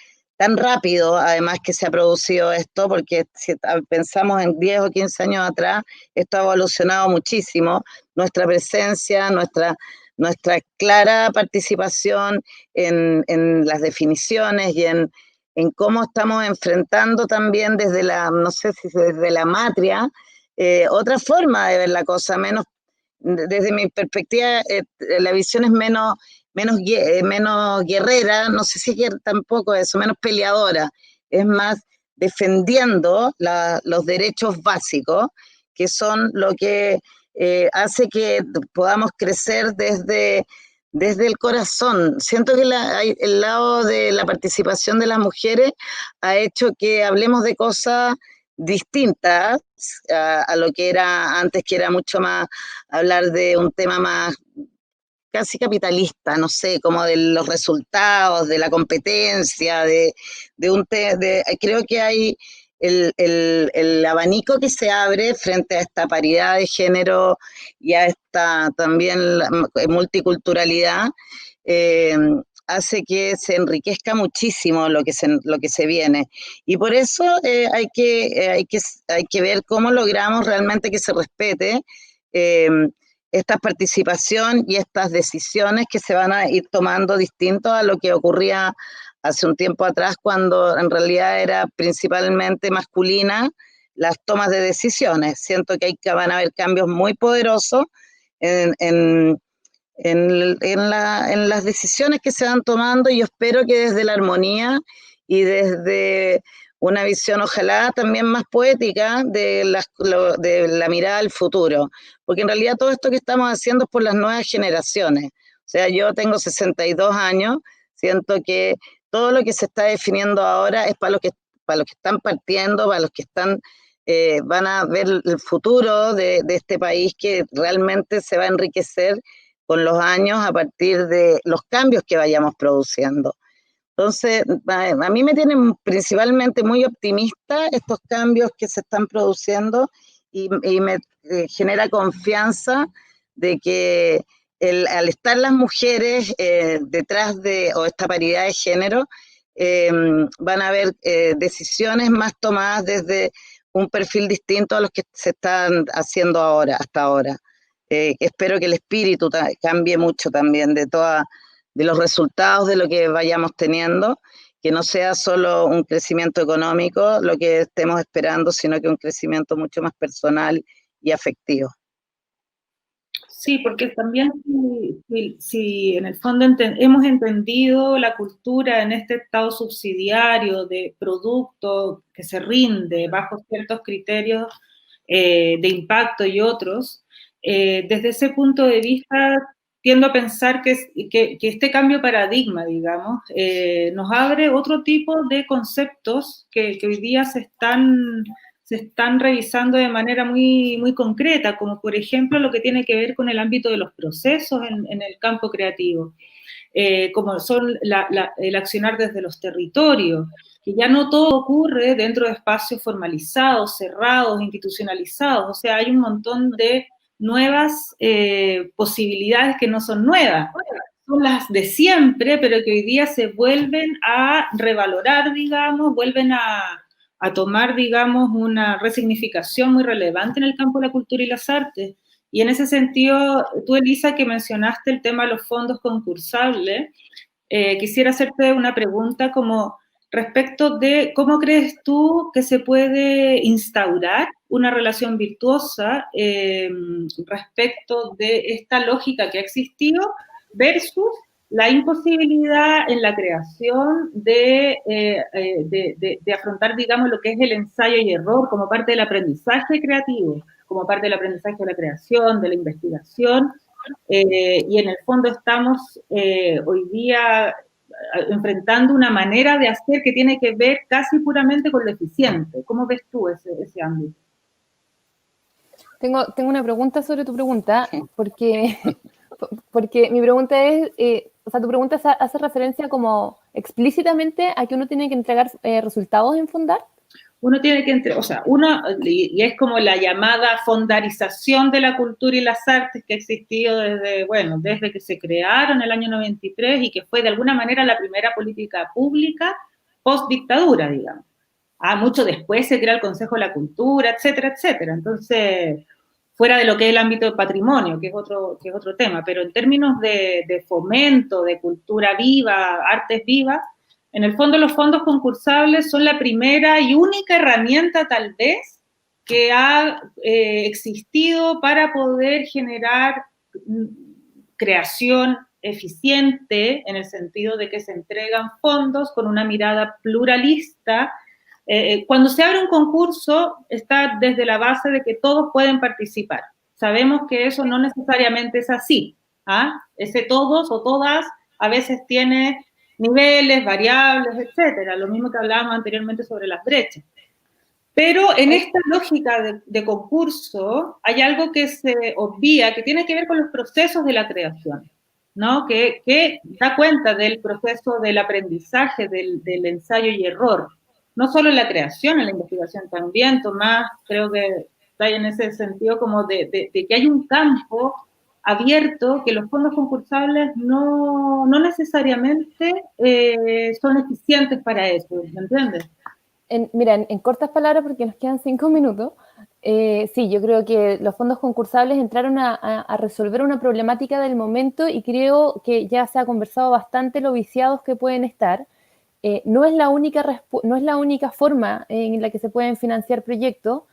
rápido, además que se ha producido esto, porque si pensamos en 10 o 15 años atrás, esto ha evolucionado muchísimo, nuestra presencia, nuestra clara participación en las definiciones y en cómo estamos enfrentando también desde no sé si desde la matria, otra forma de ver la cosa, desde mi perspectiva, la visión es menos guerrera, no sé si tampoco eso, menos peleadora, es más defendiendo los derechos básicos, que son lo que hace que podamos crecer desde el corazón. Siento que el lado de la participación de las mujeres ha hecho que hablemos de cosas distintas a lo que era antes, que era mucho más hablar de un tema más casi capitalista, no sé, como de los resultados, de la competencia, creo que hay el abanico que se abre frente a esta paridad de género y a esta también multiculturalidad, hace que se enriquezca muchísimo lo que se viene. Y por eso hay que ver cómo logramos realmente que se respete esta participación y estas decisiones que se van a ir tomando distinto a lo que ocurría hace un tiempo atrás, cuando en realidad era principalmente masculina las tomas de decisiones. Siento que van a haber cambios muy poderosos en las decisiones que se van tomando, y yo espero que desde la armonía y desde una visión ojalá también más poética de la mirada al futuro, porque en realidad todo esto que estamos haciendo es por las nuevas generaciones. O sea, yo tengo 62 años, siento que todo lo que se está definiendo ahora es para los que están partiendo, para los que van a ver el futuro de este país, que realmente se va a enriquecer con los años a partir de los cambios que vayamos produciendo. Entonces, a mí me tienen principalmente muy optimista estos cambios que se están produciendo, y me genera confianza de que al estar las mujeres detrás o esta paridad de género, van a haber decisiones más tomadas desde un perfil distinto a los que se están haciendo hasta ahora. Espero que el espíritu cambie mucho también de los resultados de lo que vayamos teniendo, que no sea solo un crecimiento económico lo que estemos esperando, sino que un crecimiento mucho más personal y afectivo. Sí, porque también si en el fondo hemos entendido la cultura en este estado subsidiario de producto que se rinde bajo ciertos criterios de impacto y otros, desde ese punto de vista tiendo a pensar que este cambio de paradigma, digamos, nos abre otro tipo de conceptos que hoy día se están revisando de manera muy, muy concreta, como por ejemplo lo que tiene que ver con el ámbito de los procesos en el campo creativo, como son el accionar desde los territorios, que ya no todo ocurre dentro de espacios formalizados, cerrados, institucionalizados, o sea, hay un montón de nuevas posibilidades que no son nuevas, son las de siempre, pero que hoy día se vuelven a revalorar, digamos, vuelven a tomar, digamos, una resignificación muy relevante en el campo de la cultura y las artes. Y en ese sentido, tú, Elisa, que mencionaste el tema de los fondos concursables, quisiera hacerte una pregunta como respecto de cómo crees tú que se puede instaurar una relación virtuosa respecto de esta lógica que ha existido versus la imposibilidad en la creación de afrontar, digamos, lo que es el ensayo y error como parte del aprendizaje creativo, como parte del aprendizaje de la creación, de la investigación, y en el fondo estamos hoy día enfrentando una manera de hacer que tiene que ver casi puramente con lo eficiente. ¿Cómo ves tú ese ámbito? Tengo una pregunta sobre tu pregunta, porque mi pregunta es, o sea, tu pregunta hace referencia como explícitamente a que uno tiene que entregar resultados en Fondar. Uno tiene que, o sea, y es como la llamada fondarización de la cultura y las artes que ha existido desde que se crearon en el año 93 y que fue de alguna manera la primera política pública post-dictadura, digamos. Mucho después se crea el Consejo de la Cultura, etcétera, etcétera. Entonces, fuera de lo que es el ámbito de patrimonio, que es otro tema, pero en términos de fomento, de cultura viva, artes vivas, en el fondo los fondos concursables son la primera y única herramienta tal vez que ha existido para poder generar creación eficiente en el sentido de que se entregan fondos con una mirada pluralista. Cuando se abre un concurso está desde la base de que todos pueden participar. Sabemos que eso no necesariamente es así. Ese todos o todas a veces tiene niveles, variables, etcétera. Lo mismo que hablábamos anteriormente sobre las brechas. Pero en esta lógica de concurso hay algo que se obvia, que tiene que ver con los procesos de la creación, ¿no? Que da cuenta del proceso del aprendizaje, del ensayo y error. No solo en la creación, en la investigación también. Tomás, creo que está en ese sentido como de que hay un campo abierto, que los fondos concursables no necesariamente son eficientes para eso, ¿me entiendes? Mira, en cortas palabras, porque nos quedan 5 minutos, sí, yo creo que los fondos concursables entraron a resolver una problemática del momento y creo que ya se ha conversado bastante lo viciados que pueden estar. No es la única forma en la que se pueden financiar proyectos,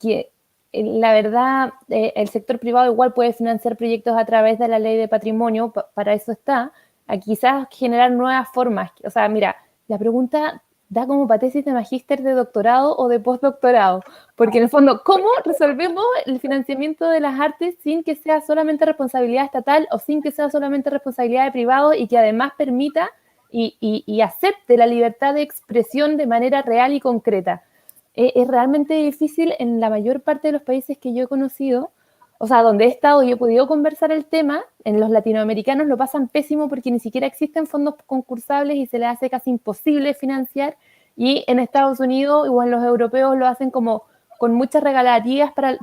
que la verdad el sector privado igual puede financiar proyectos a través de la ley de patrimonio, para eso está, a quizás generar nuevas formas. O sea, mira, la pregunta da como para tesis de magíster, de doctorado o de postdoctorado, porque en el fondo, ¿cómo resolvemos el financiamiento de las artes sin que sea solamente responsabilidad estatal o sin que sea solamente responsabilidad de privados y que además permita y acepte la libertad de expresión de manera real y concreta? Es realmente difícil en la mayor parte de los países que yo he conocido, o sea, donde he estado y he podido conversar el tema. En los latinoamericanos lo pasan pésimo porque ni siquiera existen fondos concursables y se les hace casi imposible financiar, y en Estados Unidos o en los europeos lo hacen como con muchas regalías para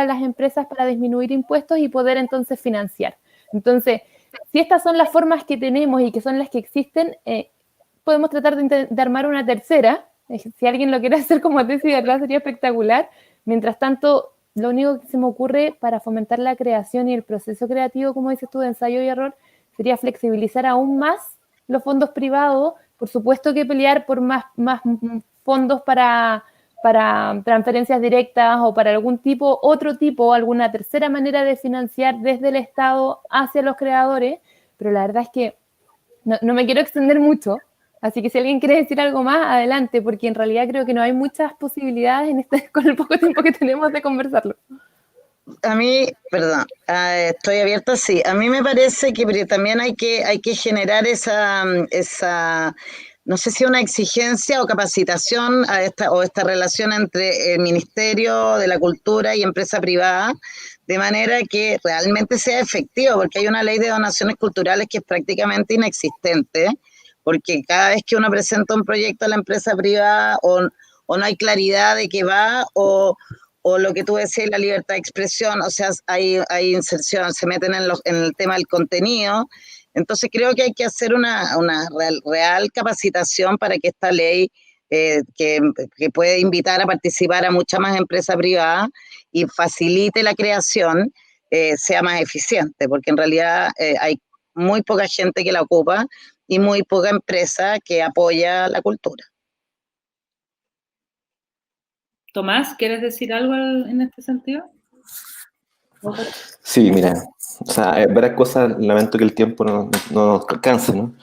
las empresas para disminuir impuestos y poder entonces financiar. Entonces, si estas son las formas que tenemos y que son las que existen, podemos tratar de armar una tercera. Si alguien lo quiere hacer como tesis, de verdad sería espectacular. Mientras tanto, lo único que se me ocurre para fomentar la creación y el proceso creativo, como dices tú, de ensayo y error, sería flexibilizar aún más los fondos privados. Por supuesto que pelear por más fondos para transferencias directas o para otro tipo, alguna tercera manera de financiar desde el Estado hacia los creadores, pero la verdad es que no me quiero extender mucho. Así que si alguien quiere decir algo más, adelante, porque en realidad creo que no hay muchas posibilidades con el poco tiempo que tenemos de conversarlo. A mí, perdón, estoy abierta, sí. A mí me parece que también hay que generar esa, no sé si una exigencia o capacitación o esta relación entre el Ministerio de la Cultura y empresa privada, de manera que realmente sea efectivo, porque hay una ley de donaciones culturales que es prácticamente inexistente, porque cada vez que uno presenta un proyecto a la empresa privada o no hay claridad de qué va o lo que tú decías, la libertad de expresión, o sea, hay inserción, se meten en el tema del contenido. Entonces creo que hay que hacer una real capacitación para que esta ley, que puede invitar a participar a muchas más empresas privadas y facilite la creación, sea más eficiente, porque en realidad hay muy poca gente que la ocupa y muy poca empresa que apoya la cultura. Tomás, ¿quieres decir algo en este sentido? Sí, mira, o sea, varias cosas, lamento que el tiempo no nos alcance, ¿no?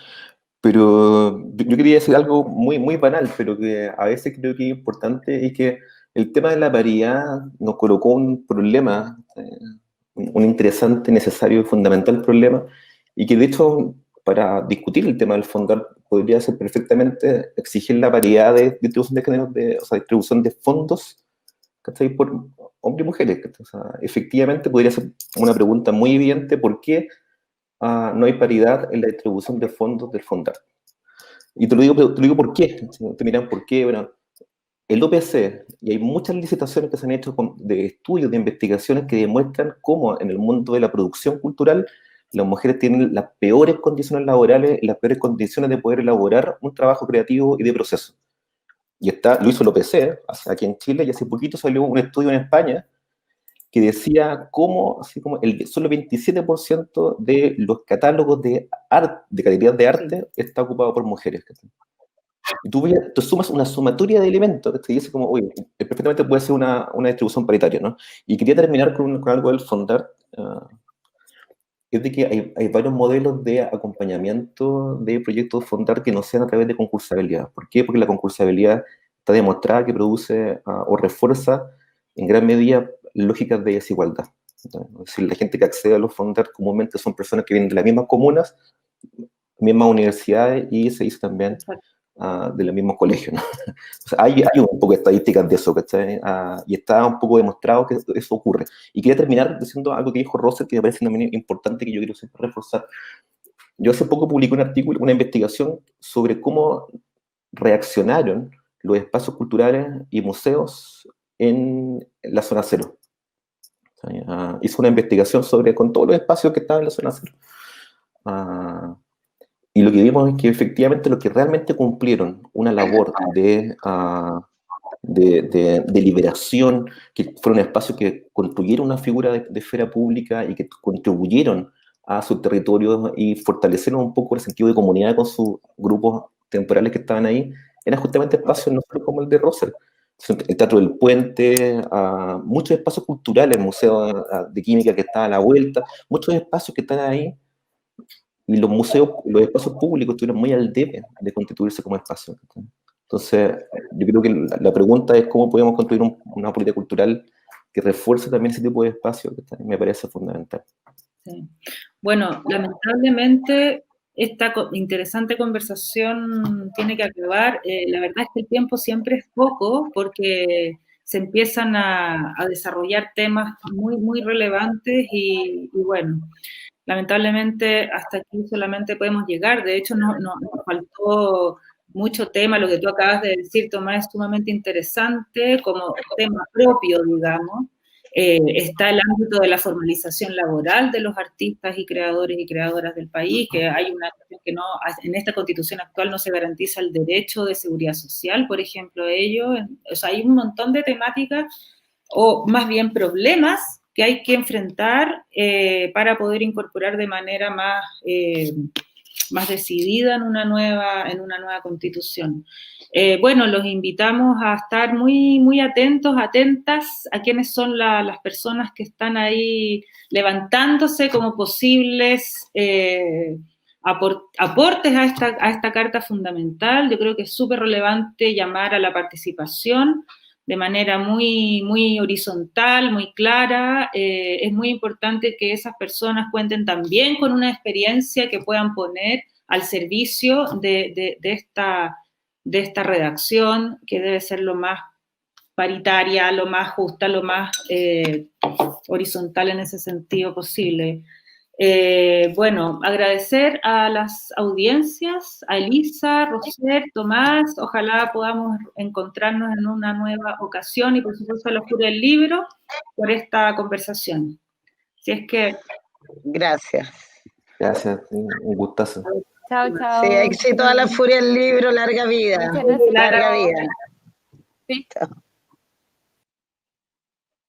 Pero yo quería decir algo muy banal, pero que a veces creo que es importante, y que el tema de la paridad nos colocó un problema, un interesante, necesario y fundamental problema, y que de hecho, para discutir el tema del Fondar, podría ser perfectamente exigir la paridad de distribución de géneros, o sea, distribución de fondos, ¿cachai? Por hombres y mujeres, ¿cachai? O sea, efectivamente podría ser una pregunta muy evidente: ¿por qué no hay paridad en la distribución de fondos del Fondar? Y te lo digo por qué. Te miran por qué. Bueno, el OPC, y hay muchas licitaciones que se han hecho de estudios, de investigaciones que demuestran cómo en el mundo de la producción cultural las mujeres tienen las peores condiciones laborales, las peores condiciones de poder elaborar un trabajo creativo y de proceso. Y lo hizo el OPC aquí en Chile, y hace poquito salió un estudio en España que decía cómo, así como solo 27% de los catálogos de categorías de arte está ocupado por mujeres. Y tú sumas una sumatoria de elementos que te dice como, oye, perfectamente puede ser una distribución paritaria, ¿no? Y quería terminar con algo del Fondar, es de que hay varios modelos de acompañamiento de proyectos Fondar que no sean a través de concursabilidad. ¿Por qué? Porque la concursabilidad está demostrada que produce o refuerza en gran medida lógicas de desigualdad. ¿No? Es decir, la gente que accede a los Fondar comúnmente son personas que vienen de las mismas comunas, mismas universidades, y se dice también de los mismos colegios, ¿no? O sea, hay un poco de estadísticas de eso, ¿cachai? Y está un poco demostrado que eso ocurre. Y quería terminar diciendo algo que dijo Rosser, que me parece también importante, que yo quiero siempre reforzar. Yo hace poco publiqué un artículo, una investigación sobre cómo reaccionaron los espacios culturales y museos en la zona cero. Hice una investigación con todos los espacios que estaban en la zona cero. Y lo que vimos es que efectivamente los que realmente cumplieron una labor de liberación, que fueron espacios que construyeron una figura de esfera pública y que contribuyeron a su territorio y fortalecieron un poco el sentido de comunidad con sus grupos temporales que estaban ahí, eran justamente espacios no solo como el de Rosser, el Teatro del Puente, muchos espacios culturales, el Museo de Química que está a la vuelta, muchos espacios que están ahí. Y los museos, los espacios públicos estuvieron muy al debe de constituirse como espacio. Entonces, yo creo que la pregunta es cómo podemos construir una política cultural que refuerce también ese tipo de espacio, que me parece fundamental. Sí. Bueno, lamentablemente esta interesante conversación tiene que acabar. La verdad es que el tiempo siempre es poco porque se empiezan a desarrollar temas muy relevantes y bueno, lamentablemente hasta aquí solamente podemos llegar. De hecho, nos faltó mucho tema. Lo que tú acabas de decir, Tomás, es sumamente interesante como tema propio, digamos. Está el ámbito de la formalización laboral de los artistas y creadoras del país, que hay una cuestión que no, en esta constitución actual no se garantiza el derecho de seguridad social, por ejemplo, ellos. O sea, hay un montón de temáticas, o más bien problemas, que hay que enfrentar para poder incorporar de manera más decidida en una nueva constitución. Bueno, los invitamos a estar muy atentos, atentas a quiénes son las personas que están ahí levantándose como posibles aportes a esta carta fundamental. Yo creo que es súper relevante llamar a la participación de manera muy, muy horizontal, muy clara. Es muy importante que esas personas cuenten también con una experiencia que puedan poner al servicio de esta redacción, que debe ser lo más paritaria, lo más justa, lo más horizontal en ese sentido posible. Bueno, agradecer a las audiencias, a Elisa, Roser, Tomás, ojalá podamos encontrarnos en una nueva ocasión y por supuesto a la Furia del Libro por esta conversación. Si es que... Gracias. Gracias, un gustazo. Chao, chao. Sí, éxito a la Furia del Libro, larga vida. Muchas gracias. Larga vida. Sí. Chao.